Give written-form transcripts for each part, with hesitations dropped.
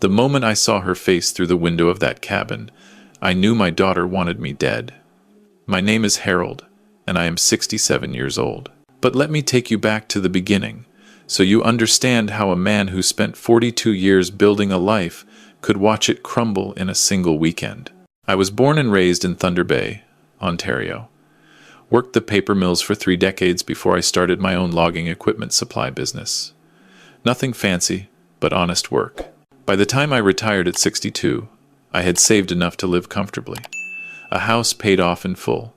The moment I saw her face through the window of that cabin, I knew my daughter wanted me dead. My name is Harold, and I am 67 years old. But let me take you back to the beginning, so you understand how a man who spent 42 years building a life could watch it crumble in a single weekend. I was born and raised in Thunder Bay, Ontario. Worked the paper mills for 3 decades before I started my own logging equipment supply business. Nothing fancy, but honest work. By the time I retired at 62, I had saved enough to live comfortably. A house paid off in full,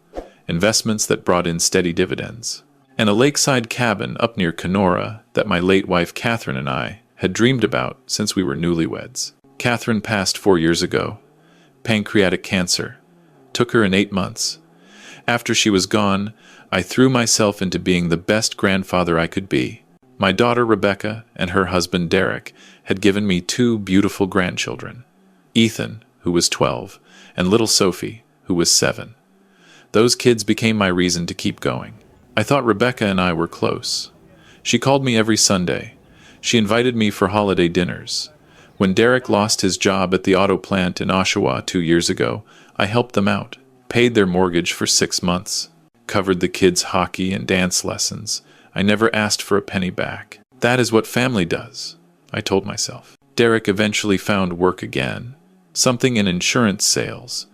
investments that brought in steady dividends, and a lakeside cabin up near Kenora that my late wife Catherine and I had dreamed about since we were newlyweds. Catherine passed 4 years ago. Pancreatic cancer. Took her in 8 months. After she was gone, I threw myself into being the best grandfather I could be. My daughter Rebecca and her husband Derek had given me 2 beautiful grandchildren, Ethan, who was 12, and little Sophie, who was 7. Those kids became my reason to keep going. I thought Rebecca and I were close. She called me every Sunday. She invited me for holiday dinners. When Derek lost his job at the auto plant in Oshawa 2 years ago, I helped them out. Paid their mortgage for 6 months, covered the kids' hockey and dance lessons. I never asked for a penny back. That is what family does, I told myself. Derek eventually found work again, something in insurance sales,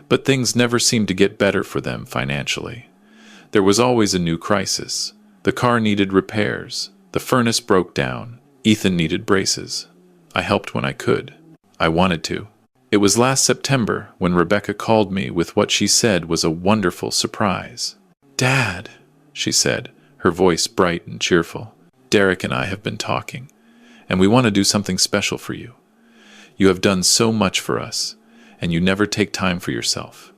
but things never seemed to get better for them financially. There was always a new crisis. The car needed repairs. The furnace broke down. Ethan needed braces. I helped when I could. I wanted to. It was last September when Rebecca called me with what she said was a wonderful surprise. "Dad," she said, her voice bright and cheerful. "Derek and I have been talking, and we want to do something special for you. You have done so much for us, and you never take time for yourself.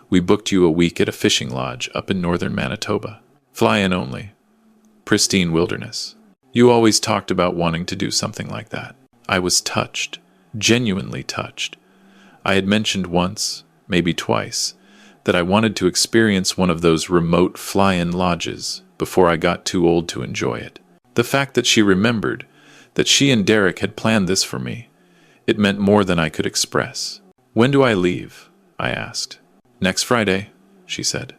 We booked you a week at a fishing lodge up in northern Manitoba. Fly-in only. Pristine wilderness. You always talked about wanting to do something like that." I was touched, genuinely touched. I had mentioned once, maybe twice, that I wanted to experience one of those remote fly-in lodges before I got too old to enjoy it. The fact that she remembered, that she and Derek had planned this for me, it meant more than I could express. "When do I leave?" I asked. "Next Friday," she said.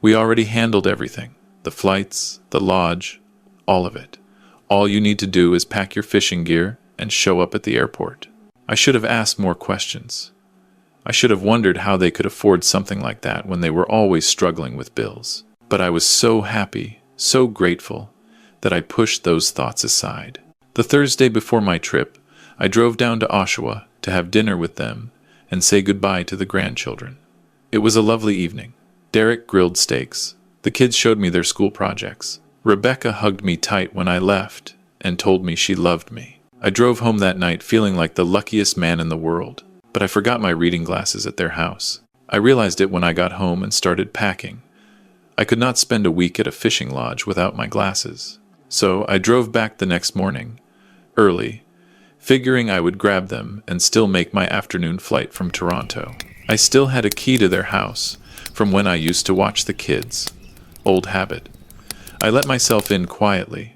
"We already handled everything, the flights, the lodge, all of it. All you need to do is pack your fishing gear and show up at the airport." I should have asked more questions. I should have wondered how they could afford something like that when they were always struggling with bills. But I was so happy, so grateful, that I pushed those thoughts aside. The Thursday before my trip, I drove down to Oshawa to have dinner with them and say goodbye to the grandchildren. It was a lovely evening. Derek grilled steaks. The kids showed me their school projects. Rebecca hugged me tight when I left and told me she loved me. I drove home that night feeling like the luckiest man in the world, but I forgot my reading glasses at their house. I realized it when I got home and started packing. I could not spend a week at a fishing lodge without my glasses. So I drove back the next morning, early, figuring I would grab them and still make my afternoon flight from Toronto. I still had a key to their house from when I used to watch the kids. Old habit. I let myself in quietly,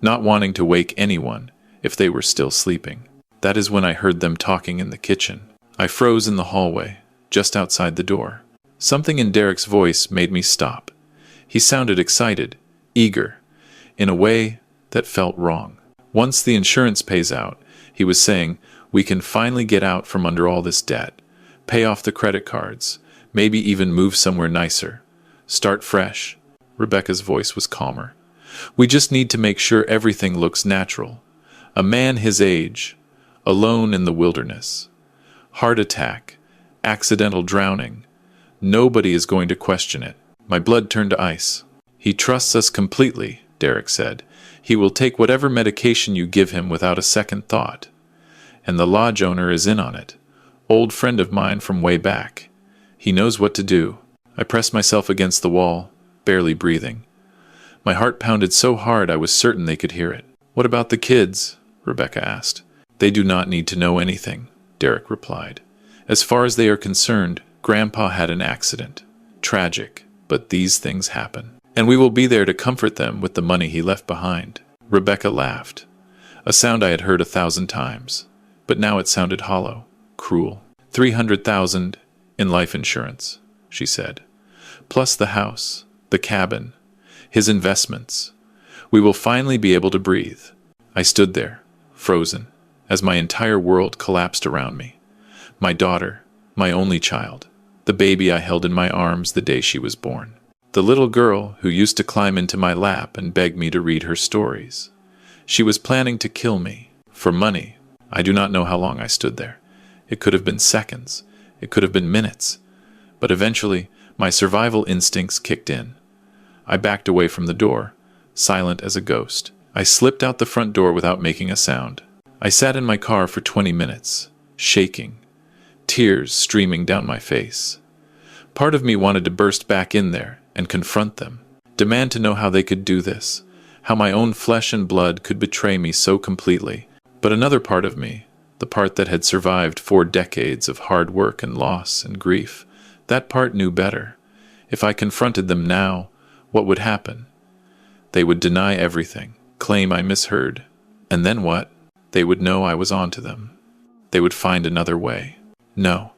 not wanting to wake anyone if they were still sleeping. That is when I heard them talking in the kitchen. I froze in the hallway, just outside the door. Something in Derek's voice made me stop. He sounded excited, eager, in a way that felt wrong. Once the insurance pays out, he was saying, we can finally get out from under all this debt, pay off the credit cards, maybe even move somewhere nicer, start fresh. Rebecca's voice was calmer. We just need to make sure everything looks natural. A man his age, alone in the wilderness. Heart attack, accidental drowning. Nobody is going to question it. My blood turned to ice. He trusts us completely, Derek said. He will take whatever medication you give him without a second thought. And the lodge owner is in on it. Old friend of mine from way back. He knows what to do. I pressed myself against the wall, barely breathing. My heart pounded so hard I was certain they could hear it. What about the kids? Rebecca asked. They do not need to know anything, Derek replied. As far as they are concerned, Grandpa had an accident. Tragic, but these things happen. And we will be there to comfort them with the money he left behind. Rebecca laughed, a sound I had heard 1,000 times. but now it sounded hollow, cruel. 300,000 in life insurance, she said. Plus the house, the cabin, his investments. We will finally be able to breathe. I stood there, frozen, as my entire world collapsed around me. My daughter, my only child, the baby I held in my arms the day she was born. The little girl who used to climb into my lap and beg me to read her stories. She was planning to kill me, for money. I do not know how long I stood there. It could have been seconds. It could have been minutes. But eventually, my survival instincts kicked in. I backed away from the door, silent as a ghost. I slipped out the front door without making a sound. I sat in my car for 20 minutes, shaking, tears streaming down my face. Part of me wanted to burst back in there and confront them, demand to know how they could do this, how my own flesh and blood could betray me so completely. But another part of me, the part that had survived 4 decades of hard work and loss and grief, that part knew better. If I confronted them now, what would happen? They would deny everything, claim I misheard. And then what? They would know I was onto them. They would find another way. No.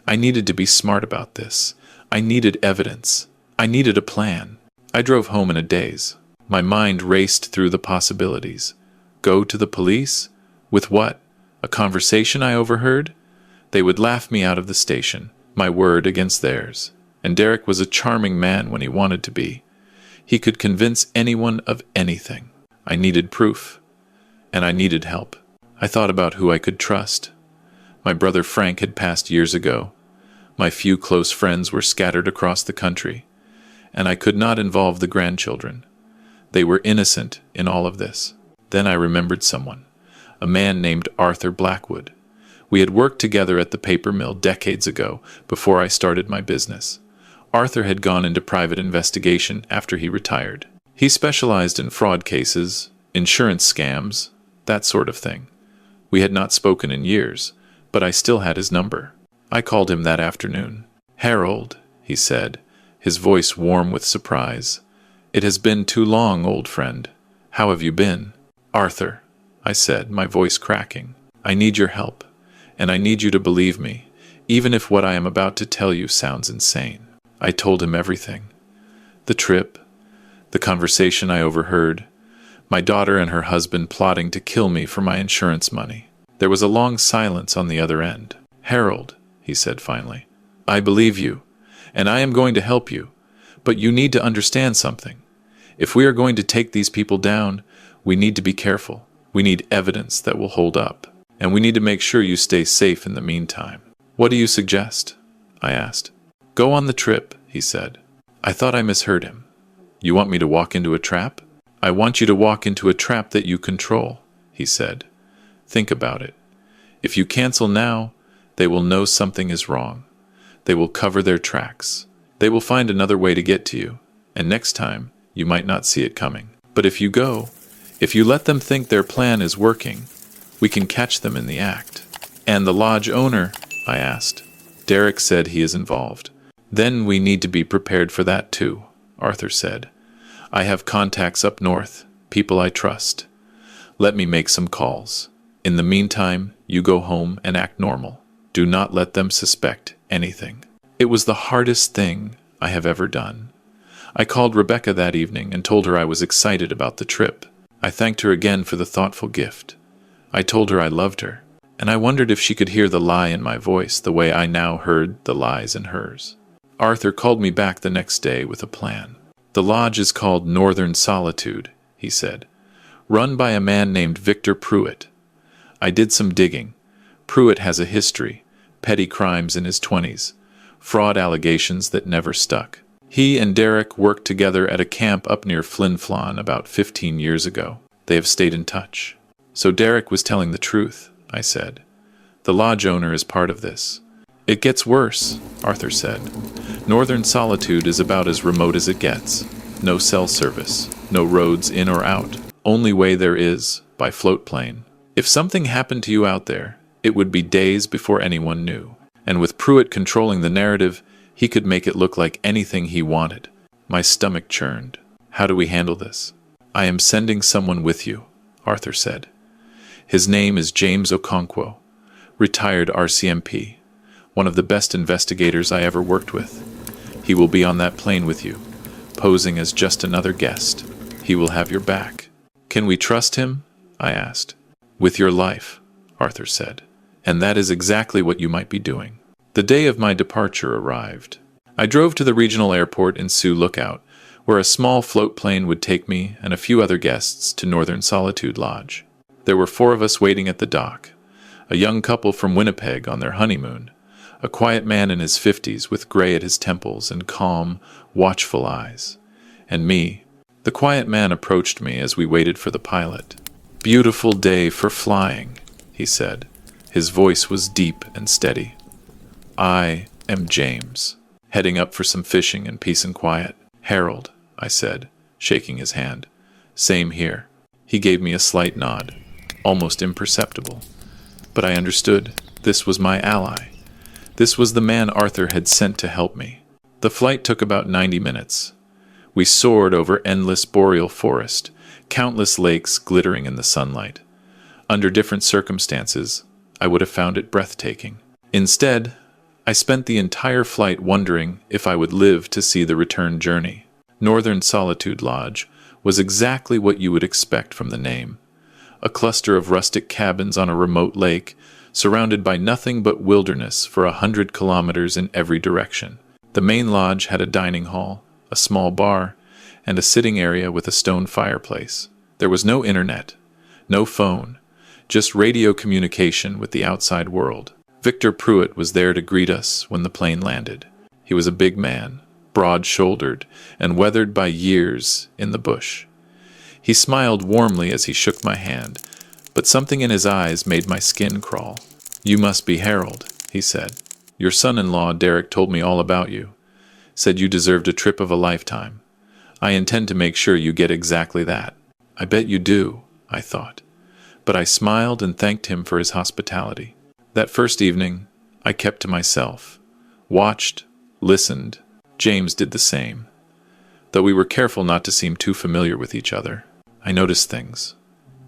I needed to be smart about this. I needed evidence. I needed a plan. I drove home in a daze. My mind raced through the possibilities. Go to the police? With what? A conversation I overheard? They would laugh me out of the station, my word against theirs. And Derek was a charming man when he wanted to be. He could convince anyone of anything. I needed proof. And I needed help. I thought about who I could trust. My brother Frank had passed years ago. My few close friends were scattered across the country. And I could not involve the grandchildren. They were innocent in all of this. Then I remembered someone. A man named Arthur Blackwood. We had worked together at the paper mill decades ago, before I started my business. Arthur had gone into private investigation after he retired. He specialized in fraud cases, insurance scams, that sort of thing. We had not spoken in years, but I still had his number. I called him that afternoon. "Harold," he said, his voice warm with surprise. "It has been too long, old friend. How have you been?" "Arthur," I said, my voice cracking, "I need your help, and I need you to believe me, even if what I am about to tell you sounds insane." I told him everything. The trip, the conversation I overheard, my daughter and her husband plotting to kill me for my insurance money. There was a long silence on the other end. "Harold," he said finally, "I believe you, and I am going to help you, but you need to understand something. If we are going to take these people down, we need to be careful. We need evidence that will hold up, and we need to make sure you stay safe in the meantime." "What do you suggest?" I asked. "Go on the trip," he said. I thought I misheard him. "You want me to walk into a trap?" "I want you to walk into a trap that you control," he said. "Think about it. If you cancel now, they will know something is wrong. They will cover their tracks. They will find another way to get to you, and next time, you might not see it coming. But if you go, if you let them think their plan is working, we can catch them in the act." "And the lodge owner?" I asked. "Derek said he is involved." "Then we need to be prepared for that too," Arthur said. "I have contacts up north, people I trust. Let me make some calls. In the meantime, you go home and act normal. Do not let them suspect anything." It was the hardest thing I have ever done. I called Rebecca that evening and told her I was excited about the trip. I thanked her again for the thoughtful gift. I told her I loved her, and I wondered if she could hear the lie in my voice the way I now heard the lies in hers. Arthur called me back the next day with a plan. "The lodge is called Northern Solitude," he said, "run by a man named Victor Pruitt." I did some digging. Pruitt has a history, petty crimes in his 20s, fraud allegations that never stuck. He and Derek worked together at a camp up near Flin Flon about 15 years ago. They have stayed in touch. "So Derek was telling the truth," I said. "The lodge owner is part of this." "It gets worse," Arthur said. "Northern Solitude is about as remote as it gets. No cell service, no roads in or out. Only way there is, by float plane. If something happened to you out there, it would be days before anyone knew. And with Pruitt controlling the narrative, he could make it look like anything he wanted." My stomach churned. "How do we handle this?" "I am sending someone with you," Arthur said. His name is James Okonkwo, retired RCMP, one of the best investigators I ever worked with. He will be on that plane with you, posing as just another guest. He will have your back. Can we trust him? I asked. With your life, Arthur said. And that is exactly what you might be doing. The day of my departure arrived. I drove to the regional airport in Sioux Lookout, where a small float plane would take me and a few other guests to Northern Solitude Lodge. There were 4 of us waiting at the dock. A young couple from Winnipeg on their honeymoon, a quiet man in his 50s with gray at his temples and calm, watchful eyes. And me. The quiet man approached me as we waited for the pilot. "Beautiful day for flying," he said. His voice was deep and steady. "I am James, heading up for some fishing and peace and quiet." "Harold," I said, shaking his hand. "Same here." He gave me a slight nod, almost imperceptible. But I understood. This was my ally. This was the man Arthur had sent to help me. The flight took about 90 minutes. We soared over endless boreal forest, countless lakes glittering in the sunlight. Under different circumstances, I would have found it breathtaking. Instead, I spent the entire flight wondering if I would live to see the return journey. Northern Solitude Lodge was exactly what you would expect from the name. A cluster of rustic cabins on a remote lake, surrounded by nothing but wilderness for 100 kilometers in every direction. The main lodge had a dining hall, a small bar, and a sitting area with a stone fireplace. There was no internet, no phone, just radio communication with the outside world. Victor Pruitt was there to greet us when the plane landed. He was a big man, broad-shouldered, and weathered by years in the bush. He smiled warmly as he shook my hand, but something in his eyes made my skin crawl. "You must be Harold," he said. "Your son-in-law, Derek, told me all about you. Said you deserved a trip of a lifetime. I intend to make sure you get exactly that." "I bet you do," I thought. But I smiled and thanked him for his hospitality. That first evening, I kept to myself, watched, listened. James did the same. Though we were careful not to seem too familiar with each other, I noticed things.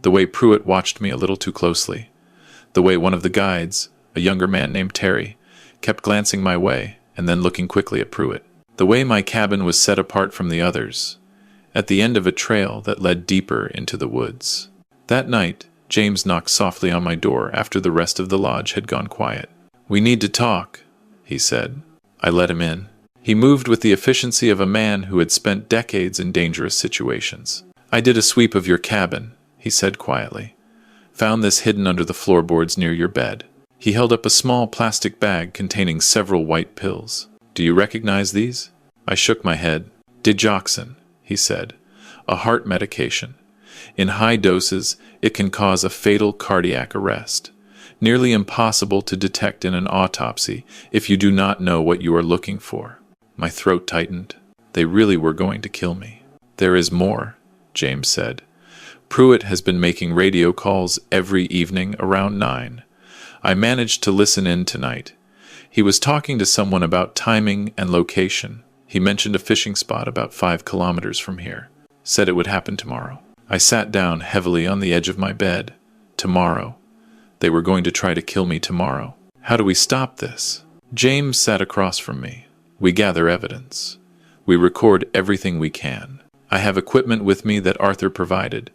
The way Pruitt watched me a little too closely. The way one of the guides, a younger man named Terry, kept glancing my way and then looking quickly at Pruitt. The way my cabin was set apart from the others, at the end of a trail that led deeper into the woods. That night, James knocked softly on my door after the rest of the lodge had gone quiet. "We need to talk," he said. I let him in. He moved with the efficiency of a man who had spent decades in dangerous situations. "I did a sweep of your cabin," he said quietly. "Found this hidden under the floorboards near your bed." He held up a small plastic bag containing several white pills. "Do you recognize these?" I shook my head. "Digoxin," he said. "A heart medication. In high doses, it can cause a fatal cardiac arrest. Nearly impossible to detect in an autopsy if you do not know what you are looking for." My throat tightened. They really were going to kill me. "There is more," James said. "Pruitt has been making radio calls every evening around 9. I managed to listen in tonight. He was talking to someone about timing and location. He mentioned a fishing spot about 5 kilometers from here. Said it would happen tomorrow." I sat down heavily on the edge of my bed. Tomorrow. They were going to try to kill me tomorrow. How do we stop this? James sat across from me. We gather evidence. We record everything we can. I have equipment with me that Arthur provided,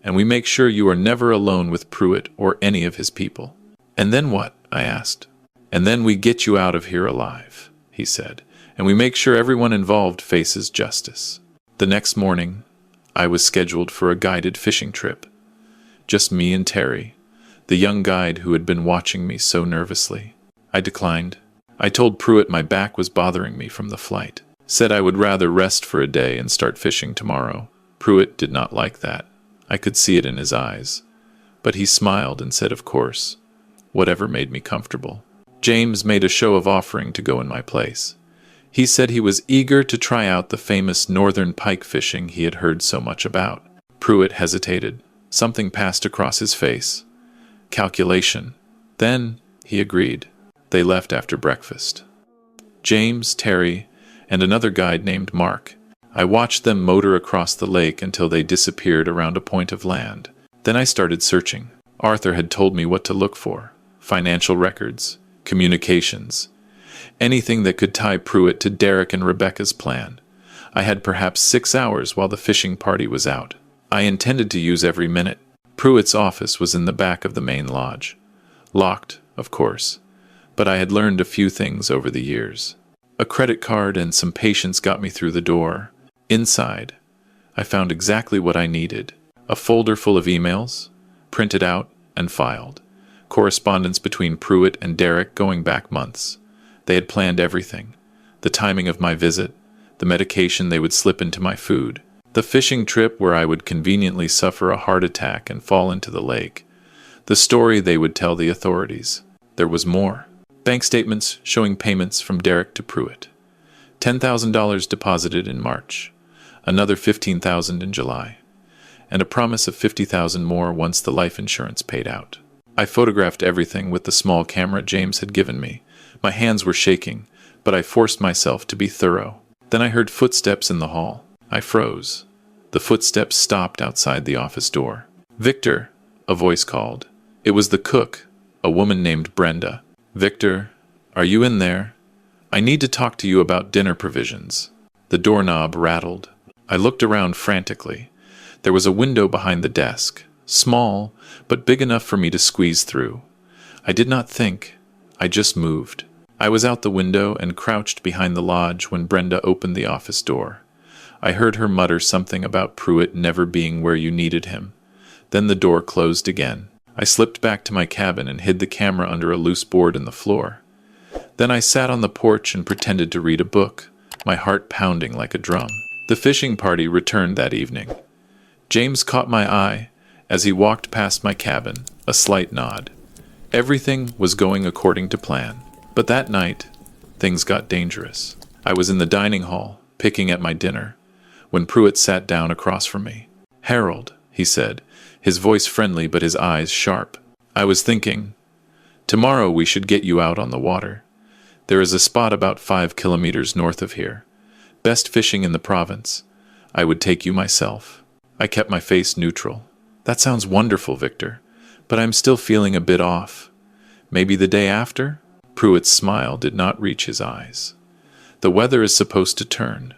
and we make sure you are never alone with Pruitt or any of his people. "And then what?" I asked. "And then we get you out of here alive," he said, "and we make sure everyone involved faces justice." The next morning, I was scheduled for a guided fishing trip. Just me and Terry, the young guide who had been watching me so nervously. I declined. I told Pruitt my back was bothering me from the flight. Said I would rather rest for a day and start fishing tomorrow. Pruitt did not like that. I could see it in his eyes. But he smiled and said, of course, whatever made me comfortable. James made a show of offering to go in my place. He said he was eager to try out the famous northern pike fishing he had heard so much about. Pruitt hesitated. Something passed across his face. Calculation. Then he agreed. They left after breakfast. James, Terry, and another guide named Mark. I watched them motor across the lake until they disappeared around a point of land. Then I started searching. Arthur had told me what to look for: financial records, communications, anything that could tie Pruitt to Derek and Rebecca's plan. I had perhaps 6 hours while the fishing party was out. I intended to use every minute. Pruitt's office was in the back of the main lodge. Locked, of course, but I had learned a few things over the years. A credit card and some patience got me through the door. Inside, I found exactly what I needed: a folder full of emails, printed out and filed, correspondence between Pruitt and Derek going back months. They had planned everything: the timing of my visit, the medication they would slip into my food, the fishing trip where I would conveniently suffer a heart attack and fall into the lake, the story they would tell the authorities. There was more. Bank statements showing payments from Derek to Pruitt. $10,000 deposited in March, another $15,000 in July, and a promise of $50,000 more once the life insurance paid out. I photographed everything with the small camera James had given me. My hands were shaking, but I forced myself to be thorough. Then I heard footsteps in the hall. I froze. The footsteps stopped outside the office door. "Victor," a voice called. It was the cook, a woman named Brenda. "Victor, are you in there? I need to talk to you about dinner provisions." The doorknob rattled. I looked around frantically. There was a window behind the desk, small, but big enough for me to squeeze through. I did not think. I just moved. I was out the window and crouched behind the lodge when Brenda opened the office door. I heard her mutter something about Pruitt never being where you needed him. Then the door closed again. I slipped back to my cabin and hid the camera under a loose board in the floor. Then I sat on the porch and pretended to read a book, my heart pounding like a drum. The fishing party returned that evening. James caught my eye as he walked past my cabin, a slight nod. Everything was going according to plan. But that night, things got dangerous. I was in the dining hall, picking at my dinner, when Pruitt sat down across from me. "Harold," he said, his voice friendly but his eyes sharp. "I was thinking, tomorrow we should get you out on the water. There is a spot about 5 kilometers north of here. Best fishing in the province. I would take you myself." I kept my face neutral. "That sounds wonderful, Victor, but I'm still feeling a bit off. Maybe the day after?" Pruitt's smile did not reach his eyes. "The weather is supposed to turn.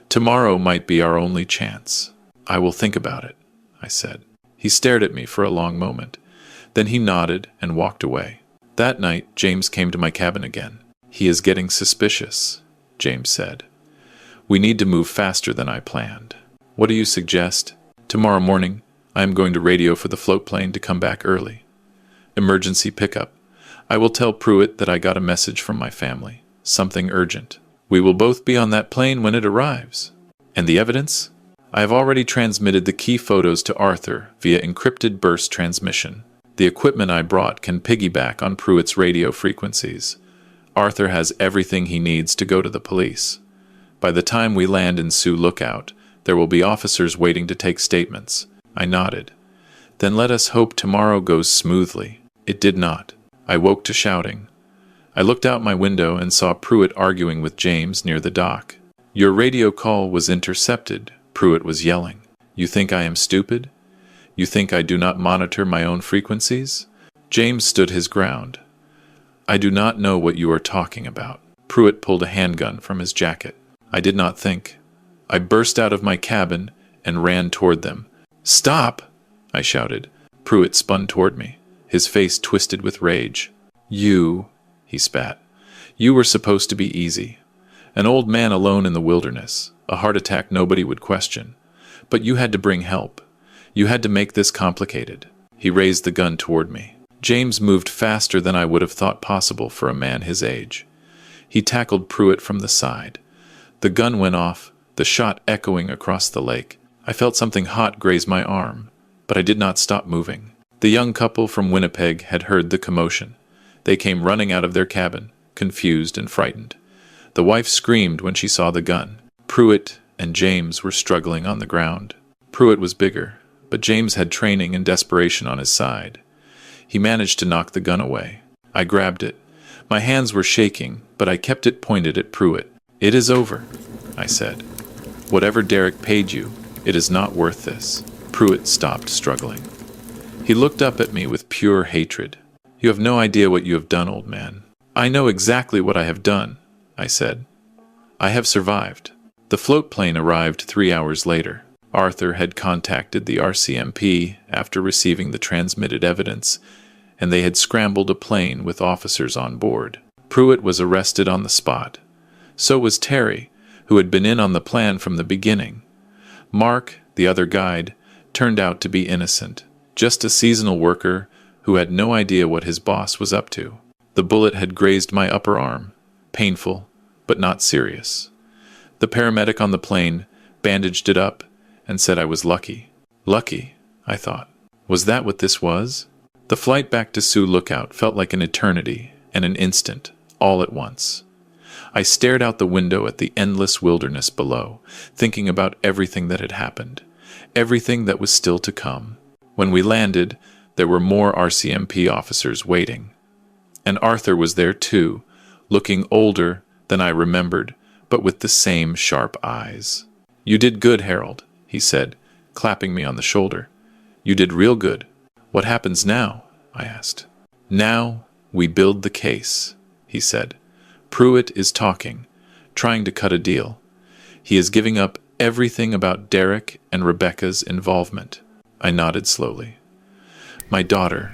Tomorrow might be our only chance." "I will think about it," I said. He stared at me for a long moment. Then he nodded and walked away. That night, James came to my cabin again. "He is getting suspicious," James said. "We need to move faster than I planned. What do you suggest? Tomorrow morning, I am going to radio for the float plane to come back early. Emergency pickup. I will tell Pruitt that I got a message from my family. Something urgent. We will both be on that plane when it arrives. And the evidence? I have already transmitted the key photos to Arthur via encrypted burst transmission. The equipment I brought can piggyback on Pruitt's radio frequencies. Arthur has everything he needs to go to the police. By the time we land in Sioux Lookout, there will be officers waiting to take statements." I nodded. "Then let us hope tomorrow goes smoothly." It did not. I woke to shouting. I looked out my window and saw Pruitt arguing with James near the dock. "Your radio call was intercepted," Pruitt was yelling. "You think I am stupid? You think I do not monitor my own frequencies?" James stood his ground. "I do not know what you are talking about." Pruitt pulled a handgun from his jacket. I did not think. I burst out of my cabin and ran toward them. "Stop!" I shouted. Pruitt spun toward me, his face twisted with rage. "You," he spat. "You were supposed to be easy. An old man alone in the wilderness, a heart attack nobody would question. But you had to bring help. You had to make this complicated." He raised the gun toward me. James moved faster than I would have thought possible for a man his age. He tackled Pruitt from the side. The gun went off, the shot echoing across the lake. I felt something hot graze my arm, but I did not stop moving. The young couple from Winnipeg had heard the commotion. They came running out of their cabin, confused and frightened. The wife screamed when she saw the gun. Pruitt and James were struggling on the ground. Pruitt was bigger, but James had training and desperation on his side. He managed to knock the gun away. I grabbed it. My hands were shaking, but I kept it pointed at Pruitt. "It is over," I said. "Whatever Derek paid you, it is not worth this." Pruitt stopped struggling. He looked up at me with pure hatred. "You have no idea what you have done, old man." "I know exactly what I have done," I said. "I have survived." The float plane arrived 3 hours later. Arthur had contacted the RCMP after receiving the transmitted evidence, and they had scrambled a plane with officers on board. Pruitt was arrested on the spot. So was Terry, who had been in on the plan from the beginning. Mark, the other guide, turned out to be innocent, just a seasonal worker who had no idea what his boss was up to. The bullet had grazed my upper arm, painful, but not serious. The paramedic on the plane bandaged it up and said I was lucky. Lucky, I thought. Was that what this was? The flight back to Sioux Lookout felt like an eternity and an instant, all at once. I stared out the window at the endless wilderness below, thinking about everything that had happened, everything that was still to come. When we landed, there were more RCMP officers waiting. And Arthur was there too, looking older than I remembered, but with the same sharp eyes. "You did good, Harold," he said, clapping me on the shoulder. "You did real good." "What happens now?" I asked. "Now we build the case," he said. "Pruitt is talking, trying to cut a deal. He is giving up everything about Derek and Rebecca's involvement." I nodded slowly. "My daughter,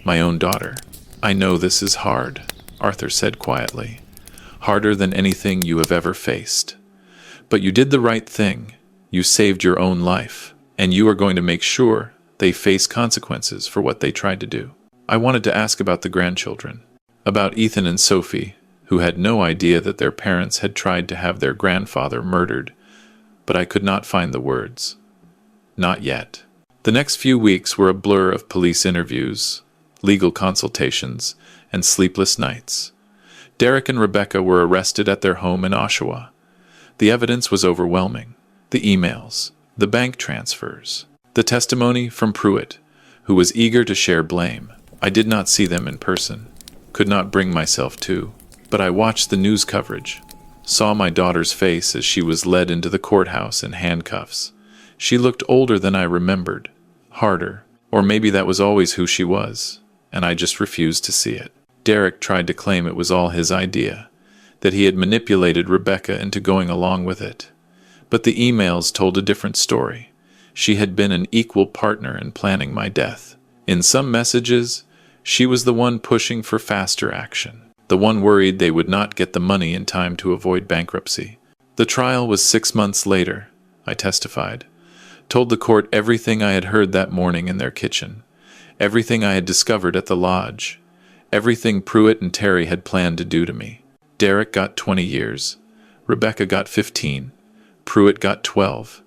my own daughter." "I know this is hard," Arthur said quietly. "Harder than anything you have ever faced. But you did the right thing. You saved your own life, and you are going to make sure they face consequences for what they tried to do." I wanted to ask about the grandchildren, about Ethan and Sophie, who had no idea that their parents had tried to have their grandfather murdered, but I could not find the words. Not yet. The next few weeks were a blur of police interviews, legal consultations, and sleepless nights. Derek and Rebecca were arrested at their home in Oshawa. The evidence was overwhelming. The emails, the bank transfers, the testimony from Pruitt, who was eager to share blame. I did not see them in person, could not bring myself to, but I watched the news coverage, saw my daughter's face as she was led into the courthouse in handcuffs. She looked older than I remembered, harder, or maybe that was always who she was, and I just refused to see it. Derek tried to claim it was all his idea, that he had manipulated Rebecca into going along with it. But the emails told a different story. She had been an equal partner in planning my death. In some messages, she was the one pushing for faster action, the one worried they would not get the money in time to avoid bankruptcy. The trial was 6 months later, I testified. Told the court everything I had heard that morning in their kitchen, everything I had discovered at the lodge, everything Pruitt and Terry had planned to do to me. Derek got 20 years, Rebecca got 15, Pruitt got 12,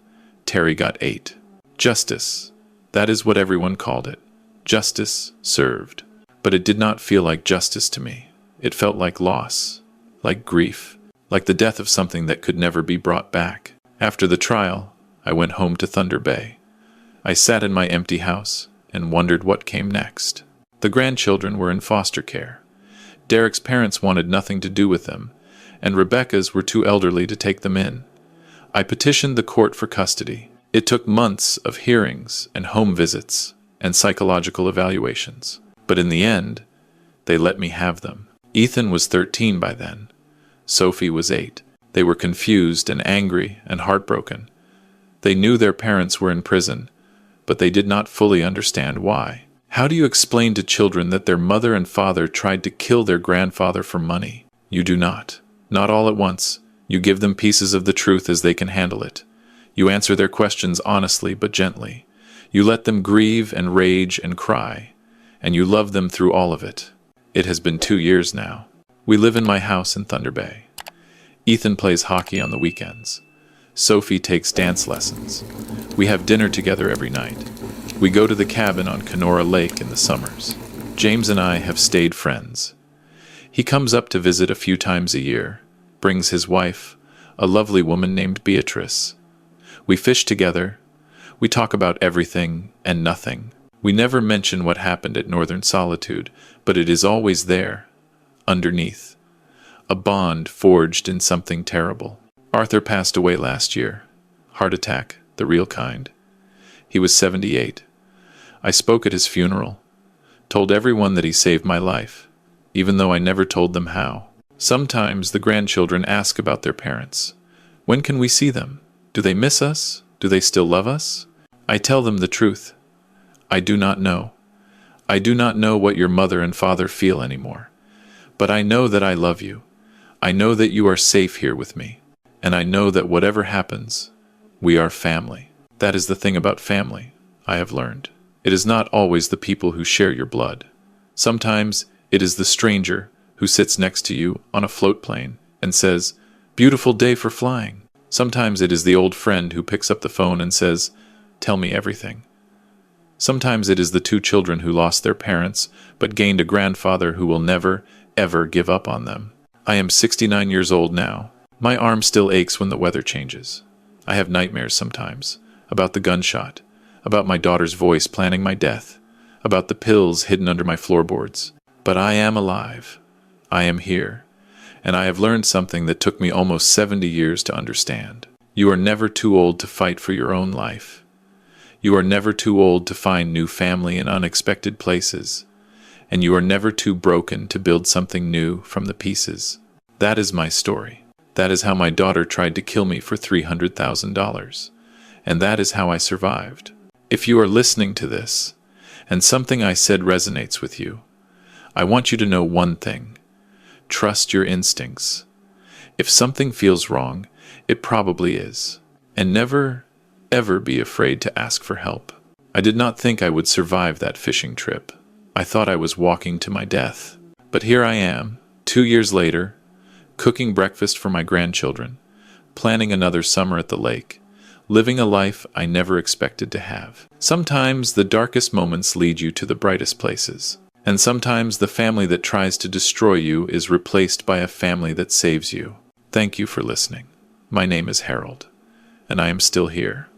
Terry got 8. Justice, that is what everyone called it. Justice served. But it did not feel like justice to me. It felt like loss, like grief, like the death of something that could never be brought back. After the trial, I went home to Thunder Bay. I sat in my empty house and wondered what came next. The grandchildren were in foster care. Derek's parents wanted nothing to do with them, and Rebecca's were too elderly to take them in. I petitioned the court for custody. It took months of hearings and home visits and psychological evaluations. But in the end, they let me have them. Ethan was 13 by then. Sophie was 8. They were confused and angry and heartbroken. They knew their parents were in prison, but they did not fully understand why. How do you explain to children that their mother and father tried to kill their grandfather for money? You do not. Not all at once. You give them pieces of the truth as they can handle it. You answer their questions honestly but gently. You let them grieve and rage and cry, and you love them through all of it. It has been 2 years now. We live in my house in Thunder Bay. Ethan plays hockey on the weekends. Sophie takes dance lessons. We have dinner together every night. We go to the cabin on Kenora Lake in the summers. James and I have stayed friends. He comes up to visit a few times a year, brings his wife, a lovely woman named Beatrice. We fish together. We talk about everything and nothing. We never mention what happened at Northern Solitude, but it is always there, underneath. A bond forged in something terrible. Arthur passed away last year. Heart attack, the real kind. He was 78. I spoke at his funeral, told everyone that he saved my life, even though I never told them how. Sometimes the grandchildren ask about their parents. When can we see them? Do they miss us? Do they still love us? I tell them the truth. I do not know. I do not know what your mother and father feel anymore. But I know that I love you. I know that you are safe here with me. And I know that whatever happens, we are family. That is the thing about family, I have learned. It is not always the people who share your blood. Sometimes it is the stranger who sits next to you on a float plane and says, "Beautiful day for flying." Sometimes it is the old friend who picks up the phone and says, "Tell me everything." Sometimes it is the two children who lost their parents but gained a grandfather who will never, ever give up on them. I am 69 years old now. My arm still aches when the weather changes. I have nightmares sometimes, about the gunshot, about my daughter's voice planning my death, about the pills hidden under my floorboards. But I am alive. I am here. And I have learned something that took me almost 70 years to understand. You are never too old to fight for your own life. You are never too old to find new family in unexpected places. And you are never too broken to build something new from the pieces. That is my story. That is how my daughter tried to kill me for $300,000. And that is how I survived. If you are listening to this, and something I said resonates with you, I want you to know one thing. Trust your instincts. If something feels wrong, it probably is. And never, ever be afraid to ask for help. I did not think I would survive that fishing trip. I thought I was walking to my death. But here I am, 2 years later, cooking breakfast for my grandchildren, planning another summer at the lake, living a life I never expected to have. Sometimes the darkest moments lead you to the brightest places. And sometimes the family that tries to destroy you is replaced by a family that saves you. Thank you for listening. My name is Harold, and I am still here.